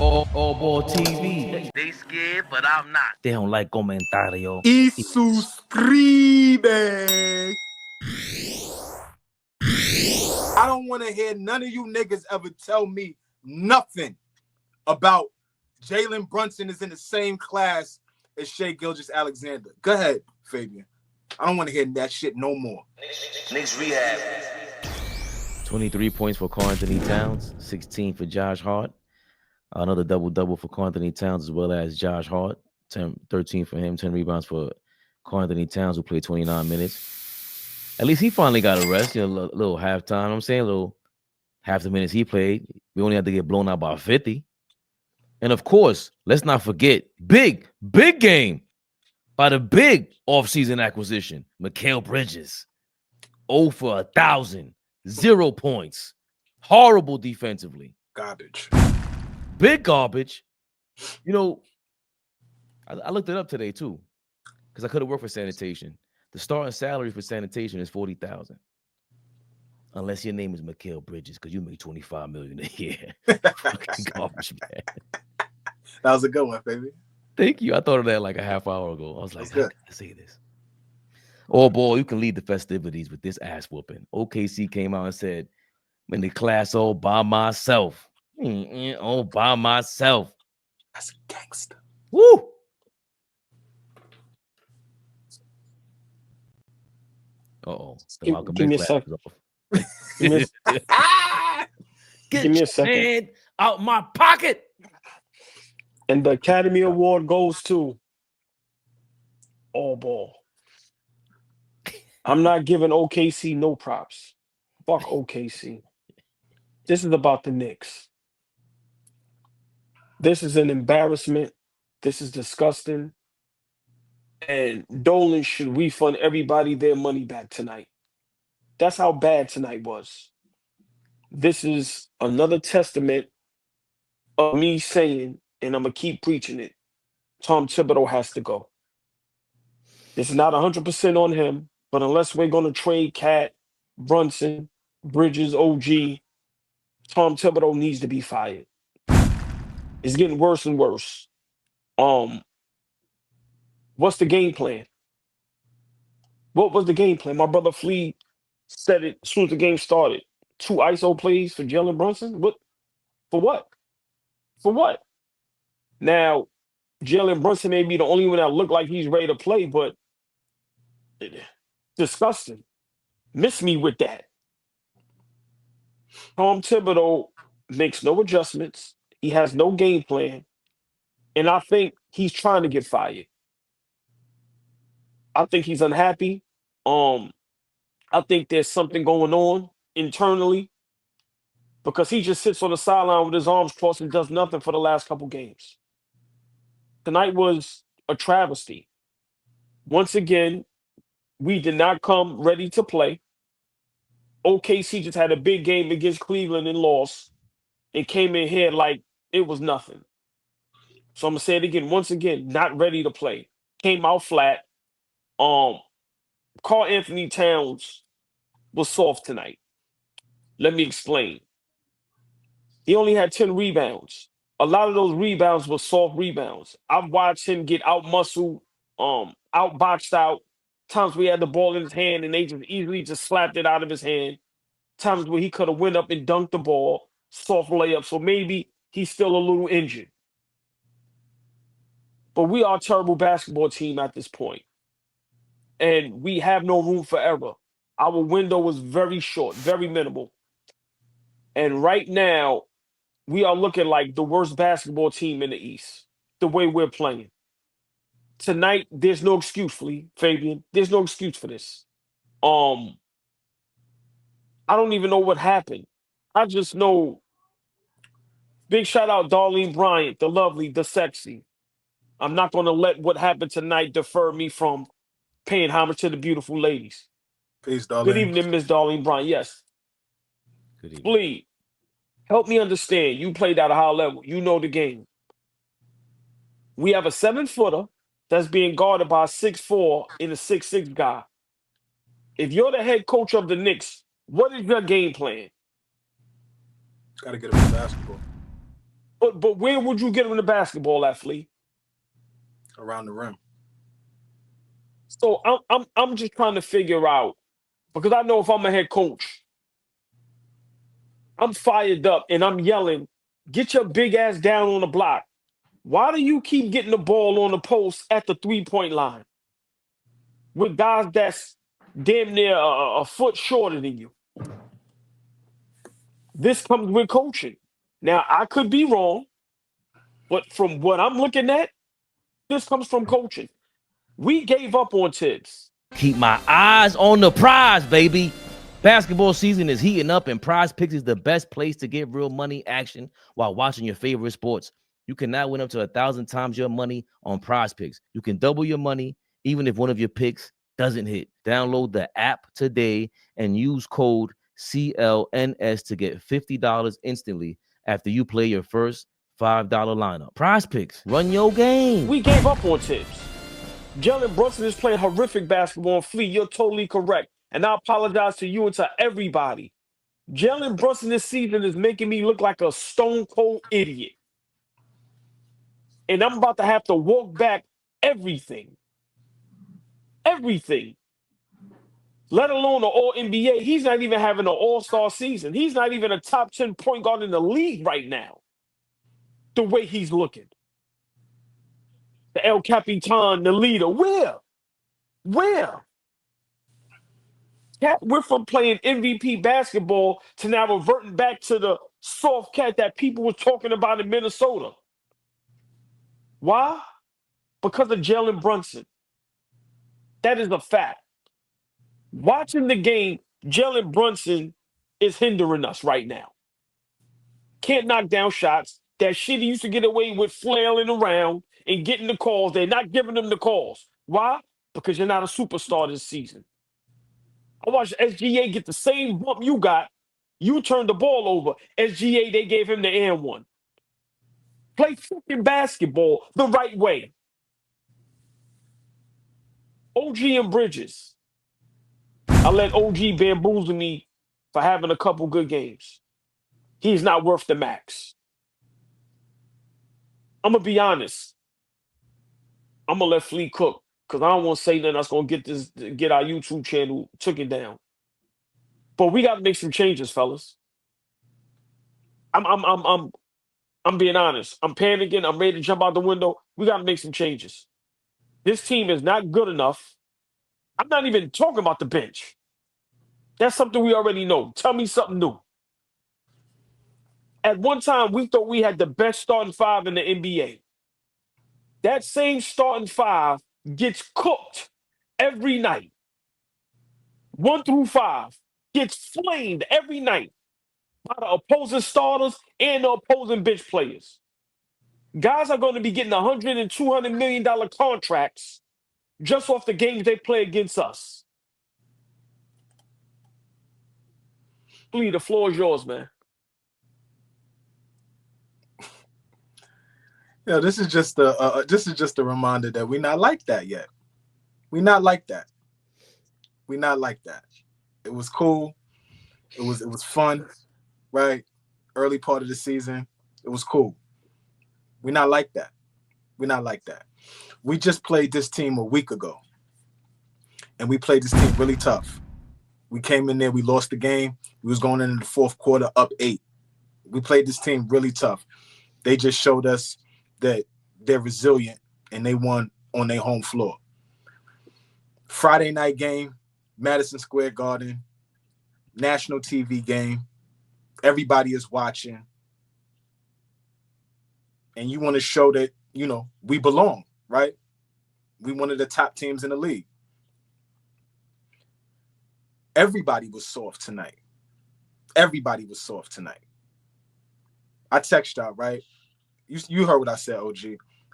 AllBall TV. They scared, but I'm not. They don't like comentario. Y suscribe. I don't want to hear none of you niggas ever tell me nothing about Jalen Brunson is in the same class as Shai Gilgeous-Alexander. Go ahead, Fabian. I don't want to hear that shit no more. Knicks Rehab. 23 points for Karl-Anthony Towns, 16 for Josh Hart. Another double-double for Karl-Anthony Towns as well as Josh Hart. 13 for him, 10 rebounds for Karl-Anthony Towns, who played 29 minutes. At least he finally got a rest, a little halftime. I'm saying a little half the minutes he played. We only had to get blown out by 50. And of course, let's not forget, big game by the big offseason acquisition, Mikal Bridges. 0 for 1,000, 0 points. Horrible defensively. Garbage. Big garbage. You know, I looked it up today too, because I could have worked for sanitation. The starting salary for sanitation is $40,000. Unless your name is Mikal Bridges, because you make $25 million a year. Fucking garbage, man. That was a good one, baby. Thank you. I thought of that like a half hour ago. I was like, how can I say this? Oh, boy, you can lead the festivities with this ass whooping. OKC came out and said, I'm in the class all by myself. All by myself. That's a gangster. Woo! Uh-oh. Give me a second. Give me a second. Hand out my pocket. And the Academy Award goes to AllBall. I'm not giving OKC no props. Fuck OKC. This is about the Knicks. This is an embarrassment. This is disgusting. And Dolan should refund everybody their money back tonight. That's how bad tonight was. This is another testament of me saying, and I'm going to keep preaching it, Tom Thibodeau has to go. It's not 100% on him, but unless we're going to trade Cat, Brunson, Bridges, OG, Tom Thibodeau needs to be fired. It's getting worse and worse. What's the game plan? What was the game plan? My brother Flea said it as soon as the game started. 2 ISO plays for Jalen Brunson? What? For what? For what? Now, Jalen Brunson may be the only one that look like he's ready to play, but disgusting. Miss me with that. Tom Thibodeau makes no adjustments. He has no game plan. And I think he's trying to get fired. I think he's unhappy. I think there's something going on internally because he just sits on the sideline with his arms crossed and does nothing for the last couple games. Tonight was a travesty. Once again, we did not come ready to play. OKC just had a big game against Cleveland and lost. It came in here like it was nothing. So I'm going to say it again. Once again, not ready to play. Came out flat. Karl-Anthony Towns was soft tonight. Let me explain. He only had 10 rebounds. A lot of those rebounds were soft rebounds. I've watched him get out-muscled, out-boxed out. Times where he had the ball in his hand and they just easily just slapped it out of his hand. Times where he could have went up and dunked the ball, soft layup. So maybe he's still a little injured. But we are a terrible basketball team at this point. And we have no room for error. Our window was very short, very minimal. And right now, we are looking like the worst basketball team in the East, the way we're playing. Tonight, there's no excuse, Fabian. There's no excuse for this. I don't even know what happened. I just know, big shout out Darlene Bryant, the lovely, the sexy. I'm not going to let what happened tonight defer me from paying homage to the beautiful ladies. Peace, Darlene. Good evening, Miss Darlene Bryant. Yes. Good evening. Please, help me understand. You played at a high level. You know the game. We have a 7-footer that's being guarded by a 6'4" and a 6'6" guy. If you're the head coach of the Knicks, what is your game plan? Got to get him in basketball. But where would you get him in the basketball at, Flea? Around the rim. So I'm just trying to figure out, because I know if I'm a head coach, I'm fired up and I'm yelling, get your big ass down on the block. Why do you keep getting the ball on the post at the 3-point line with guys that's damn near a foot shorter than you? This comes with coaching. Now, I could be wrong, but from what I'm looking at, this comes from coaching. We gave up on Tibbs. Keep my eyes on the prize, baby. Basketball season is heating up, and Prize Picks is the best place to get real money action while watching your favorite sports. You can now win up to 1,000 times your money on Prize Picks. You can double your money even if one of your picks doesn't hit. Download the app today and use code CLNS to get $50 instantly after you play your first $5 lineup. Prize Picks, run your game. We gave up on Tibbs. Jalen Brunson is playing horrific basketball. And Flea, you're totally correct. And I apologize to you and to everybody. Jalen Brunson this season is making me look like a stone cold idiot. And I'm about to have to walk back everything. Everything. Let alone an All-NBA. He's not even having an all-star season. He's not even a top 10 point guard in the league right now. The way he's looking. The El Capitan, the leader. Where? Cat went from playing MVP basketball to now reverting back to the soft cat that people were talking about in Minnesota. Why? Because of Jalen Brunson. That is a fact. Watching the game, Jalen Brunson is hindering us right now. Can't knock down shots. That shit he used to get away with flailing around and getting the calls. They're not giving them the calls. Why? Because you're not a superstar this season. I watched SGA get the same bump you got. You turned the ball over. SGA, they gave him the and one. Play fucking basketball the right way. OG and Bridges. I let OG bamboozle me for having a couple good games. He's not worth the max. I'm going to be honest. I'm going to let Flea cook because I don't want to say nothing that's going to get our YouTube channel taken down. But we got to make some changes, fellas. I'm being honest. I'm panicking. I'm ready to jump out the window. We got to make some changes. This team is not good enough. I'm not even talking about the bench. That's something we already know. Tell me something new. At one time, we thought we had the best starting five in the NBA. That same starting five gets cooked every night. 1 through 5 gets flamed every night by the opposing starters and the opposing bench players. Guys are going to be getting $100 and $200 million contracts just off the games they play against us. Flea, the floor is yours, man. Yeah, this is just a reminder that we're not like that yet. We're not like that. We're not like that. It was cool. It was fun, right? Early part of the season, it was cool. We're not like that. We're not like that. We just played this team a week ago, and we played this team really tough. We came in there, we lost the game. We was going into the fourth quarter up 8. We played this team really tough. They just showed us that they're resilient, and they won on their home floor. Friday night game, Madison Square Garden, national TV game. Everybody is watching. And you want to show that, we belong, right? We one of the top teams in the league. Everybody was soft tonight. Everybody was soft tonight. I text y'all, right? You heard what I said, OG.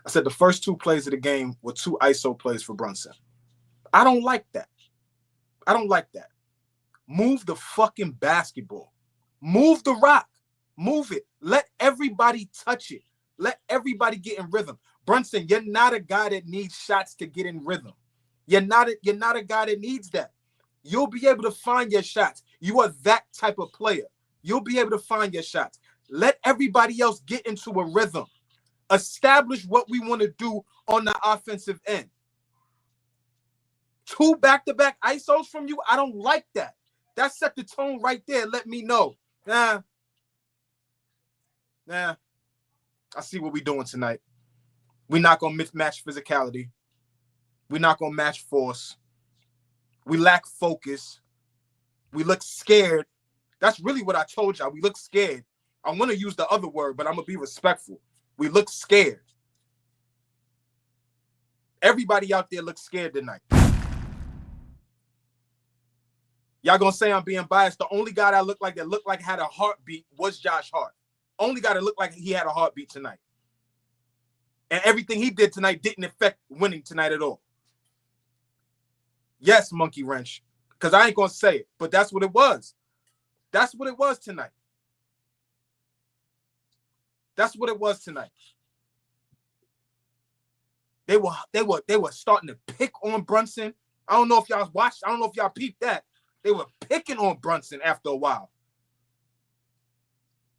I said the first 2 plays of the game were 2 ISO plays for Brunson. I don't like that. I don't like that. Move the fucking basketball. Move the rock. Move it. Let everybody touch it. Let everybody get in rhythm. Brunson, you're not a guy that needs shots to get in rhythm. You're not a guy that needs that. You'll be able to find your shots. You are that type of player. You'll be able to find your shots. Let everybody else get into a rhythm. Establish what we want to do on the offensive end. 2 back-to-back ISOs from you, I don't like that. That set the tone right there. Let me know. Nah. I see what we're doing tonight. We're not going to match physicality. We're not going to match force. We lack focus. We look scared. That's really what I told y'all. We look scared. I want to use the other word, but I'm going to be respectful. We look scared. Everybody out there looks scared tonight. Y'all going to say I'm being biased. The only guy that looked like had a heartbeat was Josh Hart. Only guy that looked like he had a heartbeat tonight. And everything he did tonight didn't affect winning tonight at all. Yes, monkey wrench. Because I ain't going to say it, but that's what it was. That's what it was tonight. That's what it was tonight. They were starting to pick on Brunson. I don't know if y'all watched. I don't know if y'all peeped that. They were picking on Brunson after a while.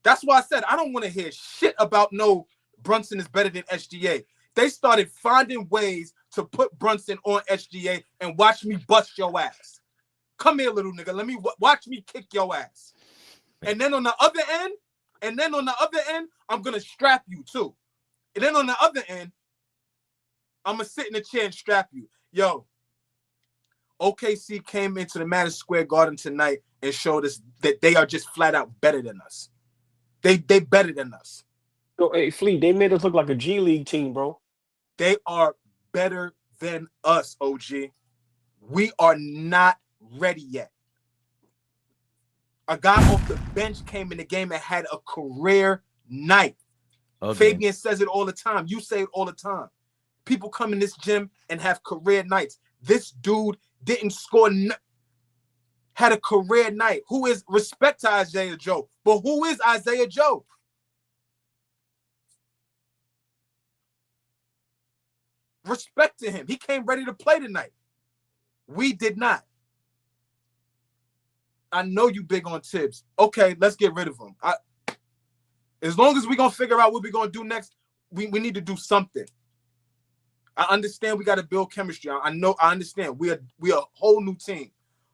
That's why I said I don't want to hear shit about no Brunson is better than SGA. They started finding ways to put Brunson on SGA and watch me bust your ass. Come here, little nigga. Let me watch me kick your ass. And then on the other end, I'm gonna strap you too. And then on the other end, I'm gonna sit in the chair and strap you. Yo, OKC came into the Madison Square Garden tonight and showed us that they are just flat out better than us. They better than us. Yo, hey, Fleet, they made us look like a G League team, bro. They are better than us, OG. We are not ready yet. A guy off the bench came in the game and had a career night. Okay. Fabian says it all the time. You say it all the time. People come in this gym and have career nights. This dude didn't score, had a career night. Who is, respect to Isaiah Joe, but who is Isaiah Joe? Respect to him. He came ready to play tonight. We did not. I know you big on Tibbs. Okay, let's get rid of him. As long as we're going to figure out what we're going to do next, we need to do something. I understand we got to build chemistry. I understand. We are a whole new team.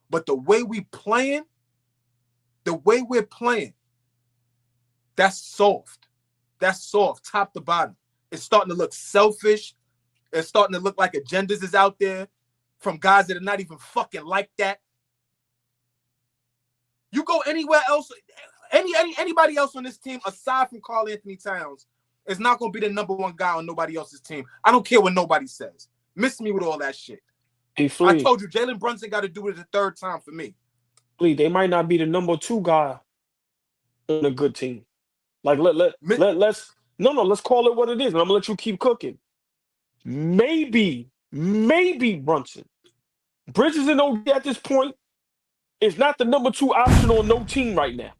But the way we're playing, that's soft. That's soft, top to bottom. It's starting to look selfish. It's starting to look like agendas is out there from guys that are not even fucking like that. You go anywhere else, anybody else on this team aside from Karl Anthony Towns is not going to be the number one guy on nobody else's team. I don't care what nobody says. Miss me with all that shit. Hey, Flea, I told you, Jalen Brunson got to do it the third time for me. Flea, they might not be the number 2 guy on a good team. Like let's call it what it is, and I'm gonna let you keep cooking. Maybe Brunson. Bridges and OG at this point is not the number 2 option on no team right now.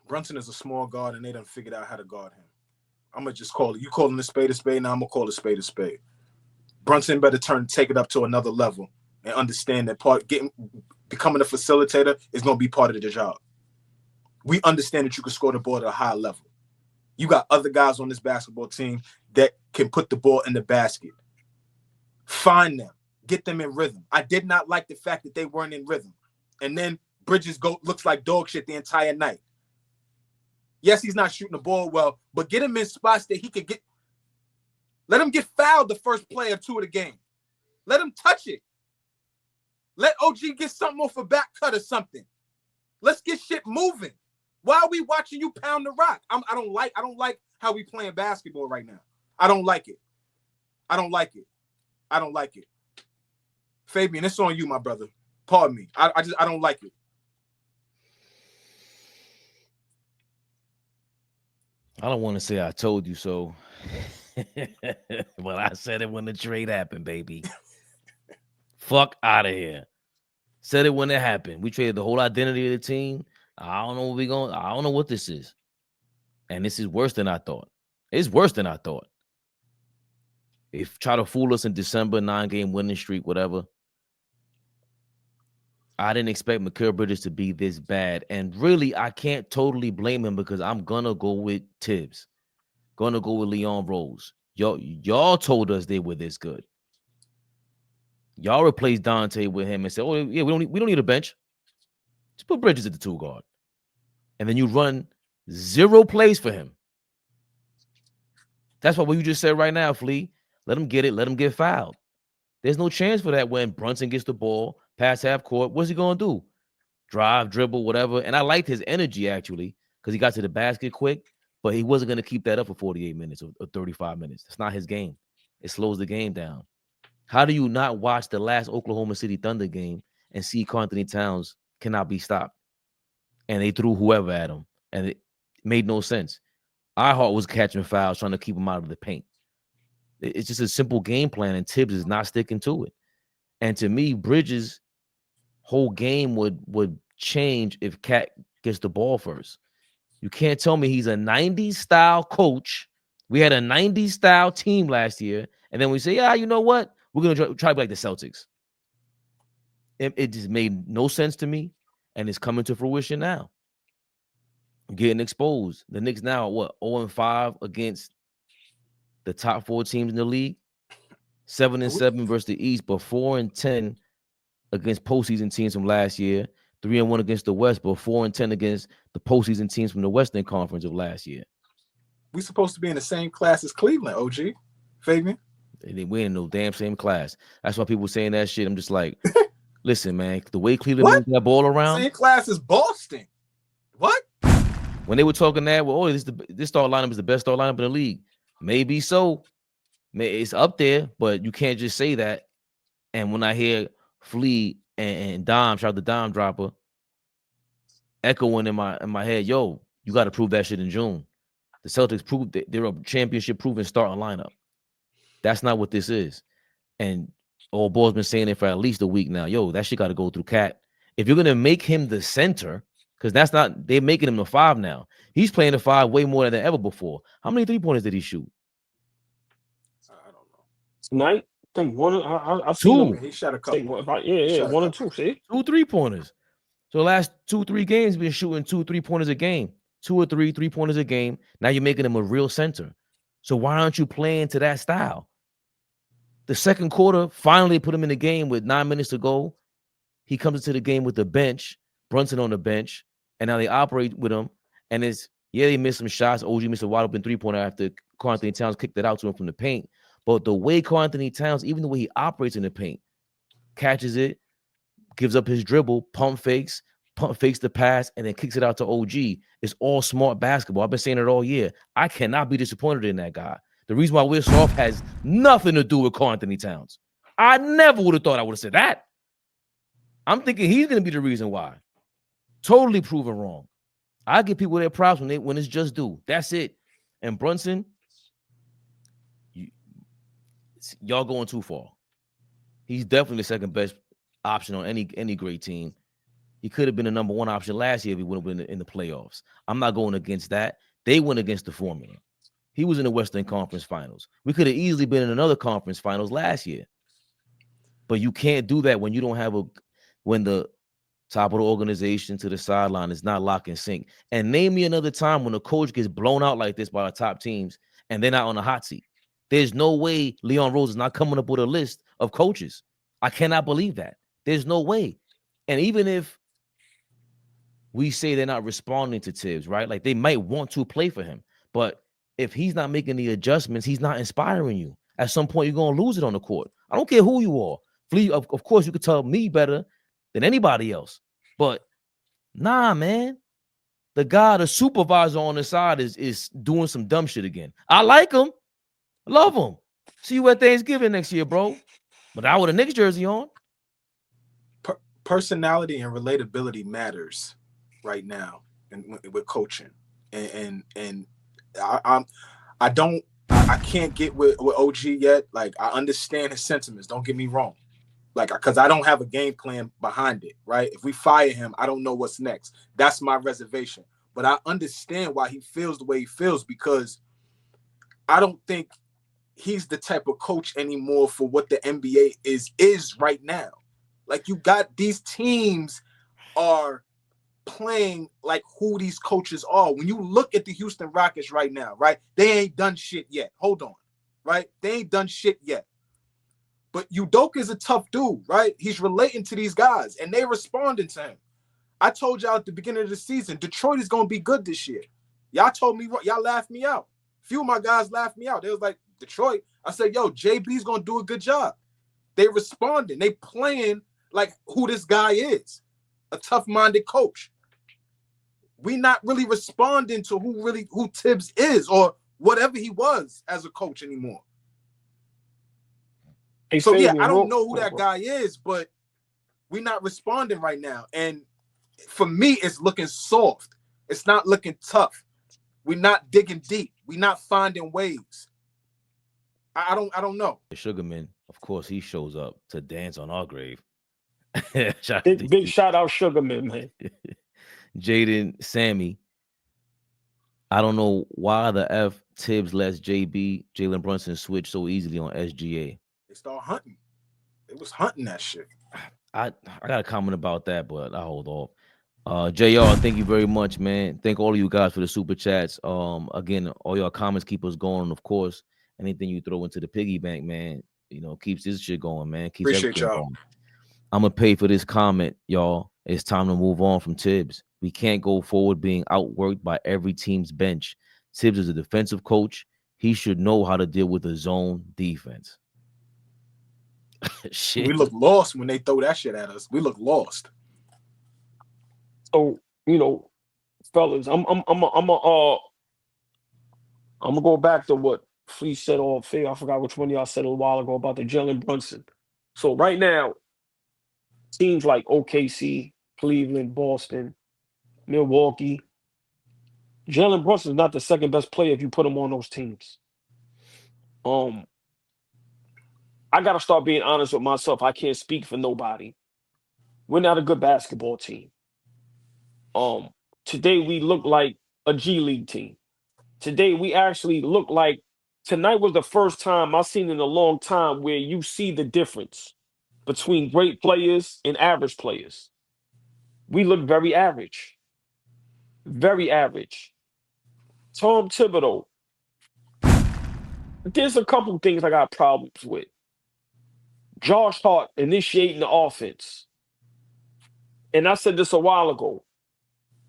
Brunson is a small guard, and they done figured out how to guard him. I'm going to just call it. You calling a spade, now I'm going to call a spade. Brunson better take it up to another level and understand that becoming a facilitator is going to be part of the job. We understand that you can score the ball at a high level. You got other guys on this basketball team that can put the ball in the basket. Find them. Get them in rhythm. I did not like the fact that they weren't in rhythm. And then Bridges looks like dog shit the entire night. Yes, he's not shooting the ball well, but get him in spots that he could get. Let him get fouled the first play or two of the game. Let him touch it. Let OG get something off a back cut or something. Let's get shit moving. Why are we watching you pound the rock? I don't like how we playing basketball right now. I don't like it. Fabian, it's on you, my brother. Pardon me. I don't like it. I don't want to say I told you so. Well, I said it when the trade happened, baby. Fuck out of here. Said it when it happened. We traded the whole identity of the team. I don't know what this is. And this is worse than I thought. It's worse than I thought. If try to fool us in December, 9-game winning streak, whatever. I didn't expect Mikal Bridges to be this bad. And really, I can't totally blame him because I'm going to go with Tibbs. Going to go with Leon Rose. Y'all told us they were this good. Y'all replaced Dante with him and said, oh, yeah, we don't need a bench. Just put Bridges at the 2 guard. And then you run 0 plays for him. That's what you just said right now, Flea. Let him get it. Let him get fouled. There's no chance for that when Brunson gets the ball, pass half court. What's he going to do? Drive, dribble, whatever. And I liked his energy, actually, because he got to the basket quick, but he wasn't going to keep that up for 48 minutes or 35 minutes. It's not his game. It slows the game down. How do you not watch the last Oklahoma City Thunder game and see Karl Anthony Towns cannot be stopped? And they threw whoever at him, and it made no sense. Iheart was catching fouls, trying to keep him out of the paint. It's just a simple game plan, and Tibbs is not sticking to it. And to me, Bridges' whole game would change if Cat gets the ball first. You can't tell me he's a 90s style coach. We had a 90s style team last year, and then we say, yeah, you know what? We're going to try to be like the Celtics. It just made no sense to me, and it's coming to fruition now. Getting exposed. The Knicks now, what, 0-5 against the top 4 teams in the league? 7-7 versus the East, but 4-10 against postseason teams from last year. 3-1 against the West, but 4-10 against the postseason teams from the Western Conference of last year. We supposed to be in the same class as Cleveland, OG. Fabian? We ain't in no damn same class. That's why people saying that shit. I'm just like, listen, man, the way Cleveland moves that ball around. Same class as Boston. What? When they were talking that, well, oh, this start lineup is the best start lineup in the league. Maybe so. It's up there, but you can't just say that. And when I hear Flea and Dom, shout out to Dom Dropper, echoing in my head, yo, you got to prove that shit in June. The Celtics proved that they're a championship-proven starting lineup. That's not what this is. And AllBall's been saying it for at least a week now. Yo, that shit got to go through Cat. If you're going to make him the center, because that's not, they're making him the 5 now. He's playing the 5 way more than ever before. How many 3-pointers did he shoot? I don't know. Tonight, I think one. I've seen him. He shot a couple. Yeah, 1 or 2. See, 2 3-pointers. So the last 2-3 games, he's been shooting 2 3-pointers a game, 2 or 3 3-pointers a game. Now you're making him a real center. So why aren't you playing to that style? The second quarter, finally put him in the game with 9 minutes to go. He comes into the game with the bench, Brunson on the bench, and now they operate with him. And they missed some shots. OG missed a wide open 3-pointer after Karl Anthony Towns kicked it out to him from the paint. But the way Karl Anthony Towns, even the way he operates in the paint, catches it, gives up his dribble, pump fakes the pass, and then kicks it out to OG. It's all smart basketball. I've been saying it all year. I cannot be disappointed in that guy. The reason why we're soft has nothing to do with Karl Anthony Towns. I never would have thought I would have said that. I'm thinking he's going to be the reason why. Totally proven wrong. I give people their props when it's just due. That's it. And Brunson, y'all going too far. He's definitely the second best option on any great team. He could have been the number 1 option last year if he would have been in the playoffs. I'm not going against that. They went against the formula. He was in the Western Conference Finals. We could have easily been in another conference finals last year. But you can't do that when you don't have when the top of the organization to the sideline is not lock and sync. And name me another time when a coach gets blown out like this by the top teams and they're not on the hot seat. There's no way Leon Rose is not coming up with a list of coaches. I cannot believe that. There's no way. And even if we say they're not responding to Tibbs, right? Like they might want to play for him. But if he's not making the adjustments, he's not inspiring you. At some point, you're going to lose it on the court. I don't care who you are. Flea, of course, you could tell me better than anybody else. But nah, man. The supervisor on the side is doing some dumb shit again. I like him. Love him. See you at Thanksgiving next year, bro. But I with a Knicks jersey on. Personality and relatability matters right now and with coaching. And I can't get with OG yet. Like, I understand his sentiments. Don't get me wrong. Like, because I don't have a game plan behind it, right? If we fire him, I don't know what's next. That's my reservation. But I understand why he feels the way he feels, because I don't think he's the type of coach anymore for what the NBA is right now. Like, you got these teams are playing like who these coaches are. When you look at the Houston Rockets right now, right? They ain't done shit yet. Hold on, right? They ain't done shit yet. But Udoka is a tough dude, right? He's relating to these guys, and they responding to him. I told y'all at the beginning of the season, Detroit is going to be good this year. Y'all told me, y'all laughed me out. A few of my guys laughed me out. They was like, Detroit. I said, yo, JB's going to do a good job. They responding. They playing like who this guy is, a tough-minded coach. We not really responding to who Tibbs is or whatever he was as a coach anymore. Hey, So, Fabian, yeah, I don't know who that guy is, but we're not responding right now. And for me, it's looking soft. It's not looking tough. We're not digging deep. We're not finding ways. I don't know. Sugarman, of course, he shows up to dance on our grave. Big shout out Sugarman, man. Jaden, Sammy. I don't know why the F Tibbs lets JB, Jalen Brunson, switch so easily on SGA. They start hunting. It was hunting that shit. I got a comment about that, but I hold off. JR, thank you very much, man. Thank all of you guys for the super chats. Again, all your comments keep us going. Of course, anything you throw into the piggy bank, man, keeps this shit going, man. Keeps Appreciate y'all. going. I'm gonna pay for this comment, y'all. It's time to move on from Tibbs. We can't go forward being outworked by every team's bench. Tibbs is a defensive coach. He should know how to deal with a zone defense. Shit. We look lost when they throw that shit at us. We look lost. So, fellas, I'm gonna go back to what Flea said on Faye. I forgot which one y'all said a while ago about the Jalen Brunson. So right now, teams like OKC, Cleveland, Boston, Milwaukee, Jalen Brunson is not the second best player if you put him on those teams. I gotta start being honest with myself. I can't speak for nobody. We're not a good basketball team. Today we look like a G League team. Today we actually look like tonight was the first time I've seen in a long time where you see the difference between great players and average players. We look very average. Very average. Tom Thibodeau. There's a couple things I got problems with. Josh Hart initiating the offense. And I said this a while ago.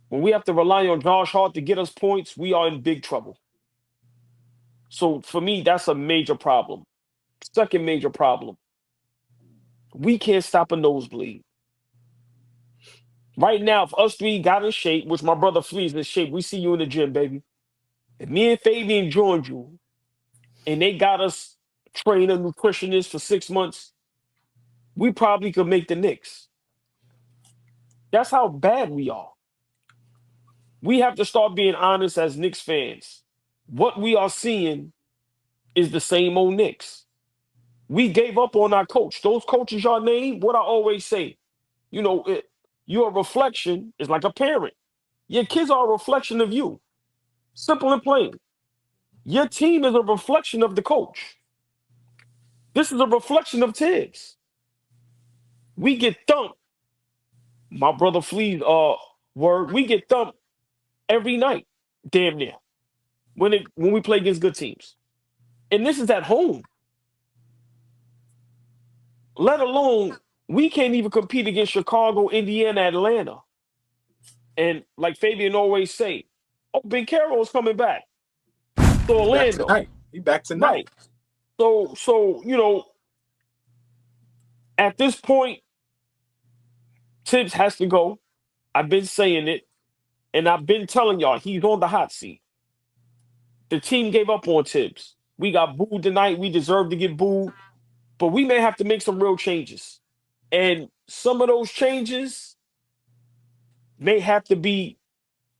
When we have to rely on Josh Hart to get us points, we are in big trouble. So for me, that's a major problem. Second major problem. We can't stop a nosebleed. Right now, if us three got in shape, which my brother Flea's in shape, we see you in the gym, baby. If me and Fabian joined you and they got us train a nutritionist for 6 months, we probably could make the Knicks. That's how bad we are. We have to start being honest as Knicks fans. What we are seeing is the same old Knicks. We gave up on our coach. Those coaches y'all name, what I always say, your reflection is like a parent. Your kids are a reflection of you. Simple and plain. Your team is a reflection of the coach. This is a reflection of Tibbs. We get thumped. My brother Flea's word, we get thumped every night, damn near, when we play against good teams. And this is at home. Let alone, we can't even compete against Chicago, Indiana, Atlanta. And like Fabian always say, Ben Carroll's coming back to Orlando. He back tonight. Right. So at this point, Tibbs has to go. I've been saying it, and I've been telling y'all he's on the hot seat. The team gave up on Tibbs. We got booed tonight. We deserve to get booed. But we may have to make some real changes. And some of those changes may have to be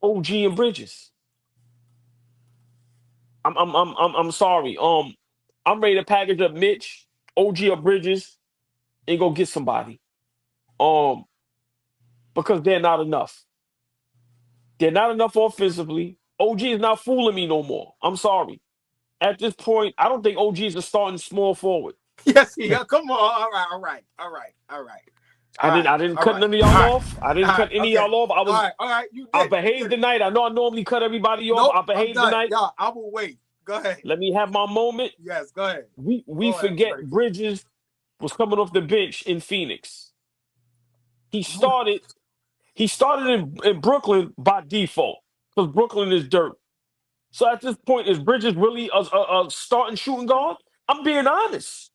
OG and Bridges. I'm sorry. I'm ready to package up Mitch, OG or Bridges, and go get somebody. Because they're not enough. They're not enough offensively. OG is not fooling me no more. I'm sorry. At this point, I don't think OG is a starting small forward. Yes, yeah. Come on. All right. I didn't all cut right, none of y'all all right, off. I didn't all right, cut any okay. of y'all off. All right, you did. I You behaved did. tonight. I know I normally cut everybody off. Nope, I I'm behaved done. tonight. Y'all, I will wait. Go ahead. Let me have my moment. Yes, go ahead. We Go ahead, forget Freddie. Bridges was coming off the bench in Phoenix. He started in Brooklyn by default because Brooklyn is dirt. So at this point, is Bridges really a starting shooting guard? I'm being honest.